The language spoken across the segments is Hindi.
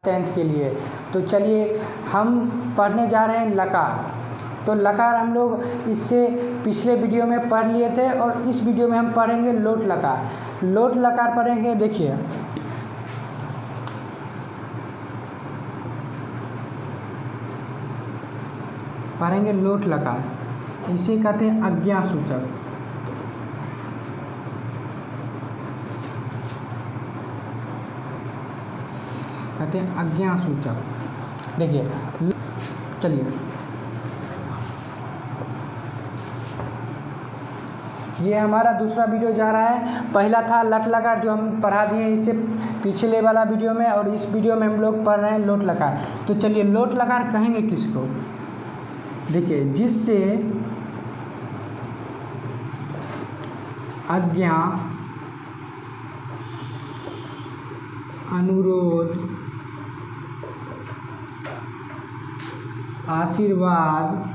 10th के लिए। तो चलिए हम पढ़ने जा रहे हैं लकार। तो लकार हम लोग इससे पिछले वीडियो में पढ़ लिए थे और इस वीडियो में हम पढ़ेंगे लोट लकार। लोट लकार पढ़ेंगे, देखिए पढ़ेंगे लोट लकार। इसे कहते हैं आज्ञा सूचक। कहते हैं आज्ञा सूचक। देखिए चलिए ये हमारा दूसरा वीडियो जा रहा है। पहला था लट लकार जो हम पढ़ा दिए इससे पिछले वाला वीडियो में, और इस वीडियो में हम लोग पढ़ रहे हैं लोट लकार। तो चलिए लोट लकार कहेंगे किसको? देखिए जिससे आज्ञा, अनुरोध, आशीर्वाद,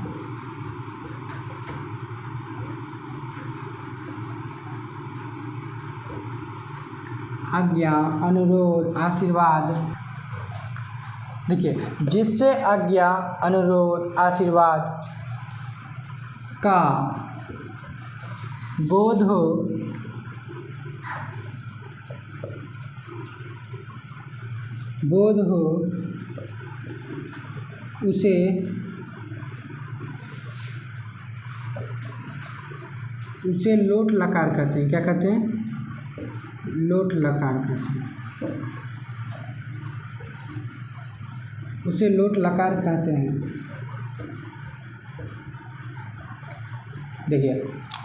आज्ञा, अनुरोध, आशीर्वाद। देखिए जिससे आज्ञा, अनुरोध, आशीर्वाद का बोध हो, उसे लोट लकार कहते हैं। क्या कहते हैं? लोट लकार कहते हैं। उसे लोट लकार कहते हैं। देखिए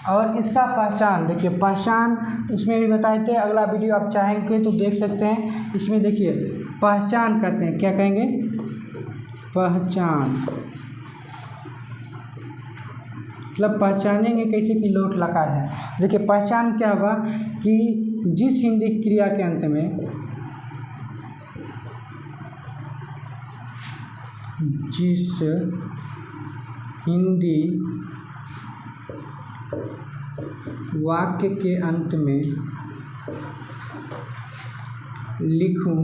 और इसका पहचान, देखिए पहचान उसमें भी बताए थे। अगला वीडियो आप चाहेंगे तो देख सकते हैं। इसमें देखिए पहचान कहते हैं। क्या कहेंगे? पहचान मतलब पहचानेंगे कैसे कि लोट लकार है। देखिए पहचान क्या हुआ कि जिस हिंदी क्रिया के अंत में हिंदी वाक्य के अंत में लिखूं,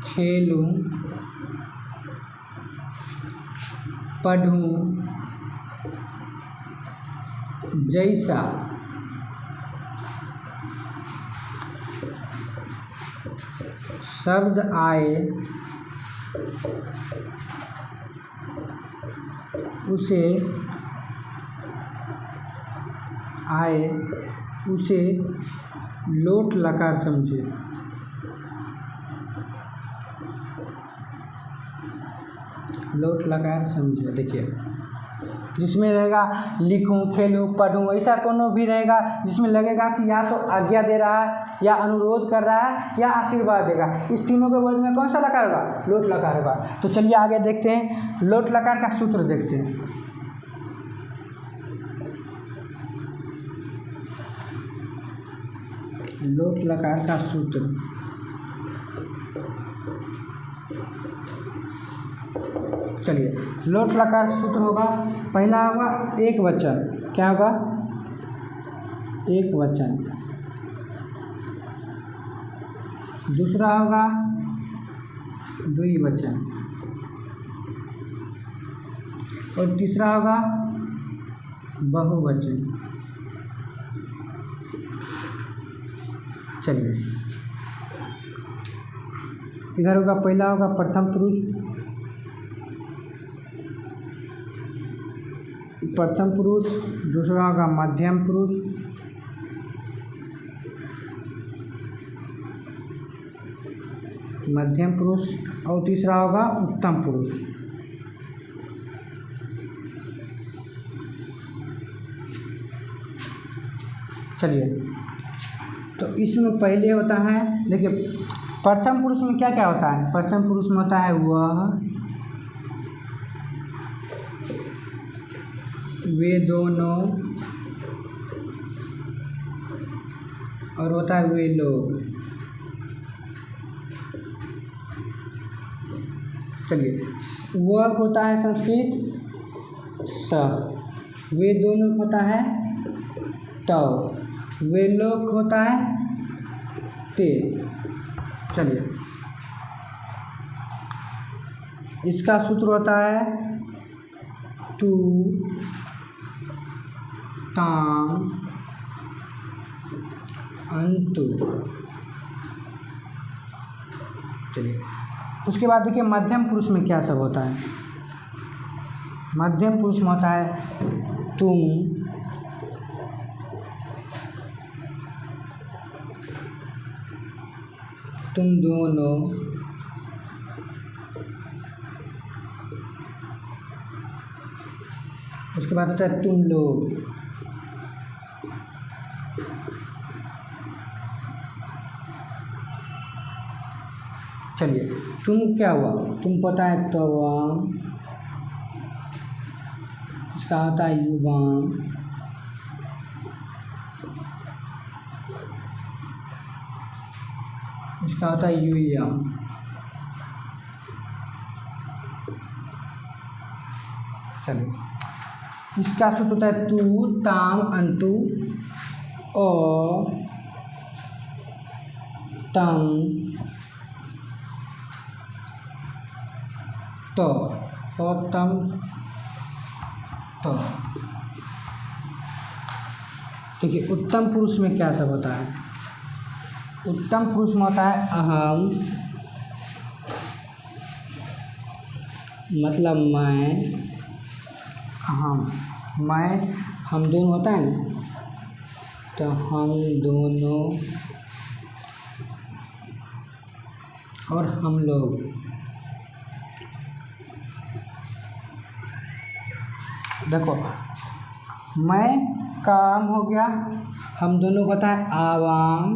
खेलूं, पढ़ूं जैसा शब्द आए उसे लोट लकार समझे। लोट लकार समझे। देखिए जिसमें रहेगा लिखूं, खेलूं, पढ़ूं, ऐसा कोनो भी रहेगा जिसमें लगेगा कि या तो आज्ञा दे रहा है, या अनुरोध कर रहा है, या आशीर्वाद देगा। इस तीनों के बोध में कौन सा लकार होगा? लोट लकार होगा। तो चलिए आगे देखते हैं। लोट लकार का सूत्र देखते हैं। लोट लकार का सूत्र, चलिए लोट लकार सूत्र होगा, पहला होगा एक वचन। क्या होगा? एक वचन। दूसरा होगा द्विवचन, और तीसरा होगा बहुवचन। चलिए इधर होगा, पहला होगा प्रथम पुरुष, दूसरा होगा मध्यम पुरुष, और तीसरा होगा उत्तम पुरुष। चलिए तो इसमें पहले होता है, देखिए प्रथम पुरुष में क्या क्या होता है? प्रथम पुरुष में होता है वह, वे दोनों, और होता है वे लोग। चलिए वह होता है संस्कृत स, वे दोनों होता है ट, वे लोग होता है ते। चलिए, इसका सूत्र होता है तू ताम अंतु। चलिए, उसके बाद देखिए मध्यम पुरुष में क्या सब होता है। मध्यम पुरुष में होता है तुम, तुम दोनों, उसके बाद होता है तुम लोग, चलिए तुम क्या हुआ, तुम पता है तवाम, इसका होता है युवाम, इसका होता है यूयम। चलिए, इसका सूत्र होता है तू ताम अंतु और तंग तो तम तो। देखिए उत्तम पुरुष में क्या सब होता है। उत्तम पुरुष में होता है अहम, मतलब मैं, मैं, हम दोनों होता है ना, तो हम दोनों और हम लोग। देखो मैं काम हो गया, हम दोनों को होता है आवाम,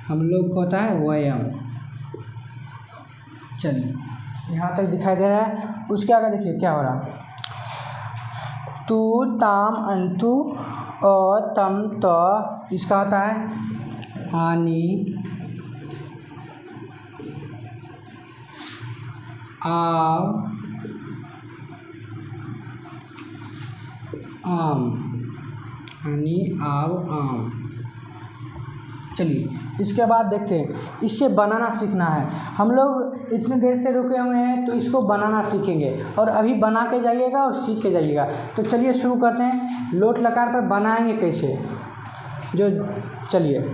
हम लोग को होता है वयम। चलिए यहाँ तक दिखाई दे रहा है। उसके आगे देखिए क्या हो रहा है। तू ताम अंतु और तम तो, इसका होता है हानि, आव आम, हानि आव आम। चलिए इसके बाद देखते हैं, इससे बनाना सीखना है। हम लोग इतने देर से रुके हुए हैं तो इसको बनाना सीखेंगे, और अभी बना के जाइएगा और सीख के जाइएगा। तो चलिए शुरू करते हैं। लोट लकार पर बनाएंगे कैसे, जो चलिए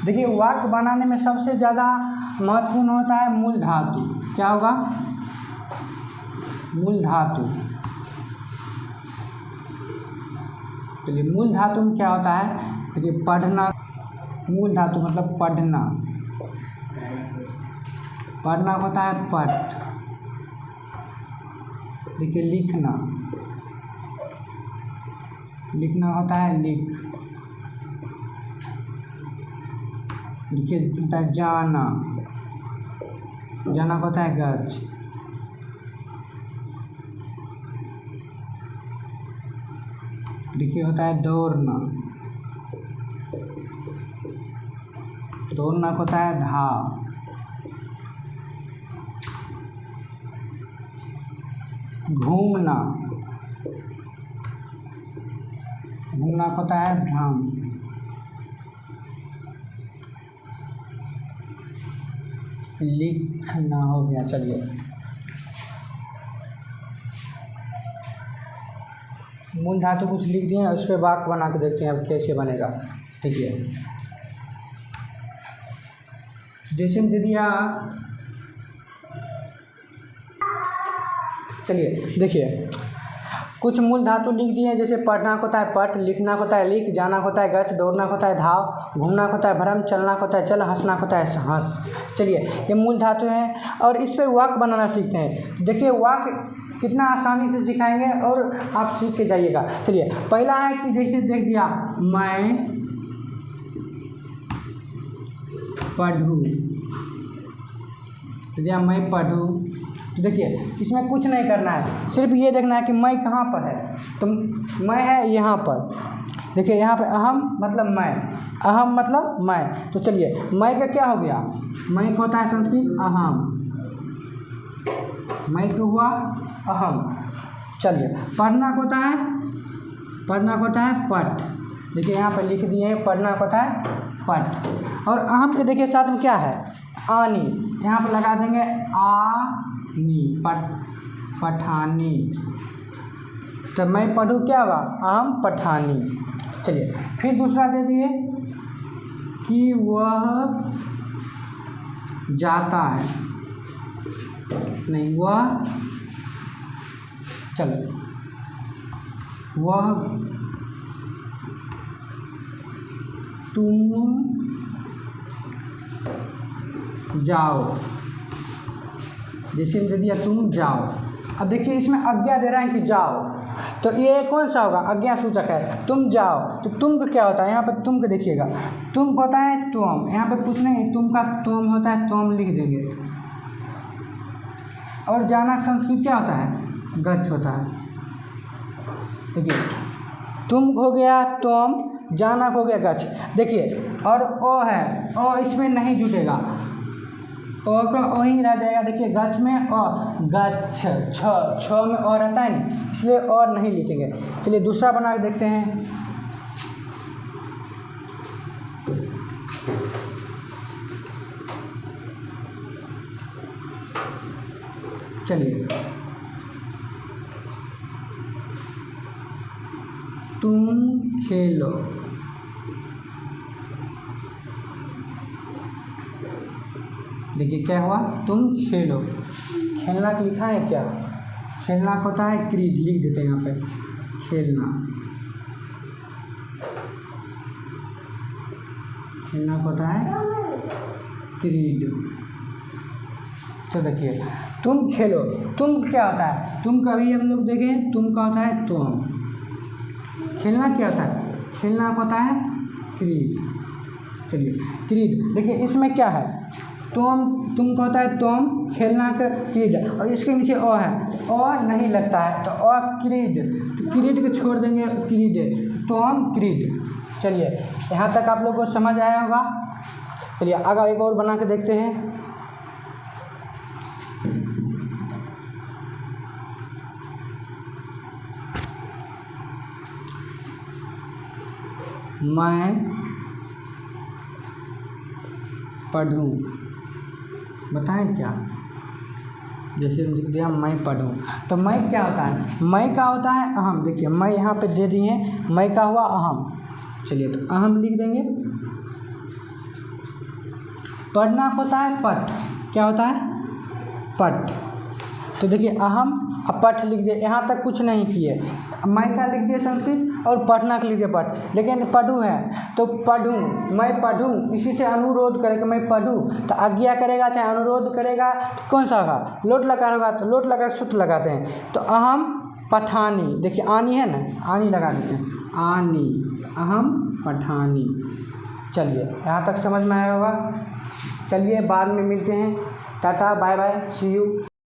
देखिए वाक्य बनाने में सबसे ज़्यादा महत्वपूर्ण होता है मूल धातु। क्या होगा? मूल धातु। चलिए मूल धातु में क्या होता है, देखिए पढ़ना, मूल धातु मतलब पढ़ना, पढ़ना होता है पठ। देखिए लिखना, लिखना होता है लिख। देखिए होता है जाना, जाना होता है गज। देखिए होता है दौड़ना, दौड़ना होता है धाव। घूमना, घूमना होता है भ्रम। लिखना हो गया। चलिए मूल धातु कुछ लिख दिए, उस पर वाक्य बना के देखते हैं अब कैसे बनेगा। ठीक है, जैसे दे दिया। चलिए देखिए कुछ मूल धातु लिख दिए हैं, जैसे पढ़ना होता है पठ, लिखना होता है लिख, जाना होता है गच, दौड़ना होता है धाव, घूमना होता है भ्रम, चलना होता है चल, हंसना होता है हंस। चलिए ये मूल धातु हैं और इस पर वाक्य बनाना सीखते हैं। देखिए वाक्य कितना आसानी से सिखाएंगे और आप सीख के जाइएगा। चलिए पहला है कि जैसे देख दिया मैं पढ़ूँ, दिया मैं पढ़ूँ। तो देखिए इसमें कुछ नहीं करना है, सिर्फ ये देखना है कि मैं कहाँ पर है। तो मैं है यहाँ पर। देखिए यहाँ पे अहम मतलब मैं, अहम मतलब मैं। तो चलिए मैं का क्या हो गया, मैं का होता है संस्कृत अहम, मैं क्यों हुआ अहम। चलिए पढ़ना को होता है, पढ़ना को होता है पठ। देखिए यहाँ पे लिख दिए हैं, पढ़ना को होता है पठ। और अहम के देखिए साथ में क्या है, आनी, यहाँ पर लगा देंगे आनी, पठानी। तो मैं पढ़ूँ क्या हुआ, अहम पठानी। चलिए फिर दूसरा दे दिए कि वह जाता है, नहीं वह, चलो वह, तुम जाओ, जैसे दे दिया तुम जाओ। अब देखिए इसमें आज्ञा दे रहा है कि जाओ, तो ये कौन सा होगा, आज्ञा सूचक है, तुम जाओ। तो तुम का क्या होता है, यहाँ पर तुम को देखिएगा, तुम को होता है तुम, यहाँ पे कुछ नहीं, तुम का तुम होता है, तुम लिख देंगे। और जाना संस्कृत क्या होता है, गच्छ होता है। देखिए तुम हो गया तुम, जाना हो गया गच्छ। देखिए और ओ है, ओ इसमें नहीं जुटेगा, ओ का ओ ही रह जाएगा। देखिए गच्छ में ओ, गच्छ, छ में ओ रहता है नहीं, इसलिए और नहीं लिखेंगे। चलिए दूसरा बना के देखते हैं। चलिए तुम खेलो, देखिए क्या हुआ, तुम खेलो। खेलना का लिखा है क्या, खेलना का होता है क्रीड, लिख देते हैं यहाँ पे खेलना, खेलना का होता है क्रीड। तो देखिए तुम खेलो, तुम क्या होता है, तुम कभी हम लोग देखें, तुम का होता है तुम, खेलना क्या होता है, खेलना का होता है क्रीड। चलिए क्रीड, देखिए इसमें क्या है, तुम का होता है तुम, खेलना का क्रीड, और इसके नीचे ओ है, ओ नहीं लगता है तो ओ क्रीड, तो क्रीड को छोड़ देंगे, क्रीड, तुम क्रीड। चलिए यहाँ तक आप लोगों को समझ आया होगा। चलिए आगे एक और बना के देखते हैं। मैं पढ़ूँ, बताएं क्या, जैसे लिख दिया मैं पढ़ूँ, तो मैं क्या होता है, मैं का होता है अहम। देखिए मैं यहाँ पे दे दिए, मैं का हुआ अहम। चलिए तो अहम लिख देंगे। पढ़ना होता है पठ, क्या होता है पठ। तो देखिए अहम अब पठ लिख दिए, यहाँ तक कुछ नहीं किए, मैं का लिख दिए संस्कृत और पढ़ना का लीजिए पठ, लेकिन पढ़ूँ है तो पढ़ूँ, मैं पढ़ूँ, इसी से अनुरोध करेगा, मैं पढ़ूँ तो आज्ञा करेगा चाहे अनुरोध करेगा तो कौन सा होगा, लोट लकार होगा, तो लोट लकार सूत्र लगाते हैं। तो अहम पठानी, देखिए आनी है ना, आनी लगा देते हैं, आनी, अहम पठानी। चलिए यहाँ तक समझ में आया होगा। चलिए बाद में मिलते हैं, tata bye bye, see you.